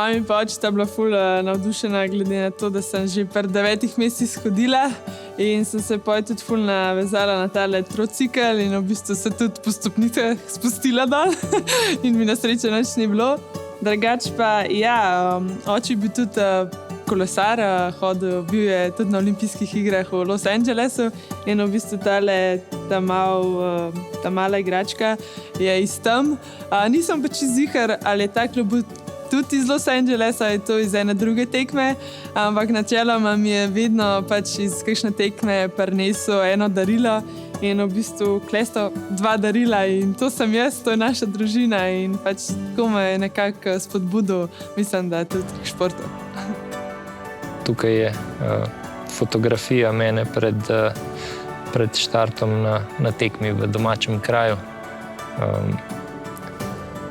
mami pa oči sta bila ful navdušena, glede na to, da sem že pri 9 mesecih hodila in sem se potem tudi ful navezala na tale trocikel in v bistvu se tudi po stopnicah spustila dol in mi na srečo nič ni bilo. Drugač pa, ja, oči bi tudi kolesar hodil, bil je tudi na olimpijskih igrah v Los Angelesu in v bistvu ta mala igračka je iz tam. Nisem pa čisto ziher, ali je ta klub tudi iz Los Angelesa, je to iz ene druge tekme, ampak načeloma mi je vedno pač iz kakšne tekme prinesel eno darilo in v bistvu klesto 2 darila in to sem jaz, to je naša družina in pač tako me je nekako spodbudil, mislim, da tudi k športu. Tukaj je fotografija mene pred štartom na tekmi v domačem kraju.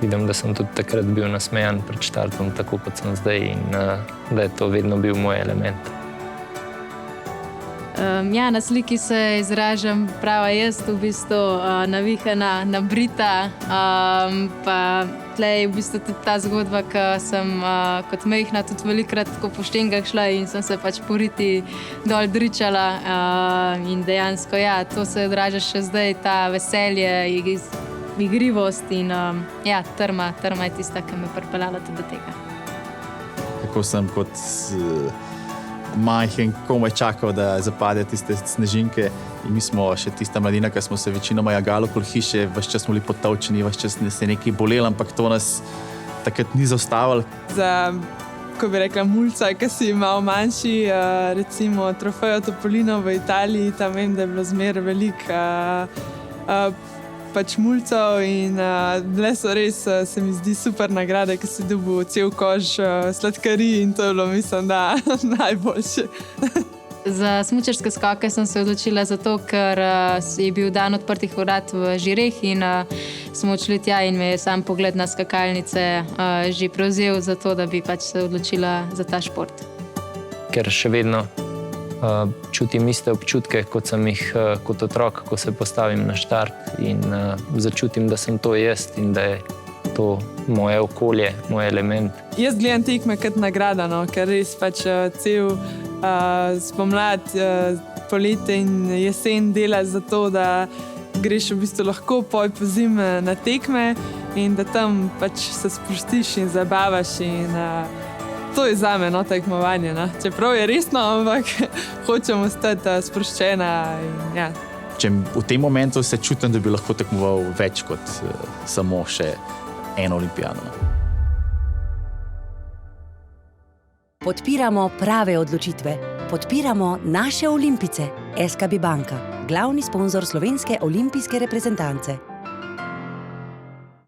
Vidim, da sem tudi takrat bil nasmejan pred štartom, tako kot sem zdaj in da je to vedno bil moj element. Ja, na sliki se izražam prava jaz, v bistvu navihana, nabrita, pa tlej je v bistvu tudi ta zgodba, ko sem kot majhna tudi velikokrat tako po štengah šla in sem se pač poriti dol dričala in dejansko, ja, to se odraža še zdaj, ta veselje, igrivost in ja, trma je tista, ki me pripeljala tudi do tega. Kako sem kot majhen komaj čakal, da zapade tiste snežinke in mi smo še tista mladina, ki smo se večinoma jagali okoli hiše, ves čas smo bili potolčeni, ves čas se nekaj bolelo, ampak to nas takrat ni zaustavilo. Za, ko bi rekla, mulca, ki si malo manjši, recimo trofejo Topolino v Italiji, tam vem, da je bilo zmer veliko pač mulcev in bile so res, se mi zdi, super nagrade, ki si dobil cel koš sladkarij in to je bilo, mislim, da najboljše. Za smučarske skoke sem se odločila zato, ker je bil dan odprtih vrat v Žireh in smo odšli tja in me je sam pogled na skakalnice že prevzel za to, da bi pač se odločila za ta šport. Ker še vedno čutim iste občutke, kot sem jih kot otrok, ko se postavim na štart in začutim, da sem to jaz in da je to moje okolje, moj element. Jaz gledam tekme kot nagrada, no, ker res pač cel spomlad, poletje in jesen dela za to, da greš v bistvu lahko po zimi na tekme in da tam pač se sprostiš in zabavaš in to je zame, no, tekmovanje, no. Čeprav je resno, ampak hočem ostati sproščena in ja. V tem momentu se čutim, da bi lahko tekmoval več kot samo še eno olimpijado. Podpiramo prave odločitve. Podpiramo naše Olimpice. SKB banka, glavni sponzor slovenske olimpijske reprezentance.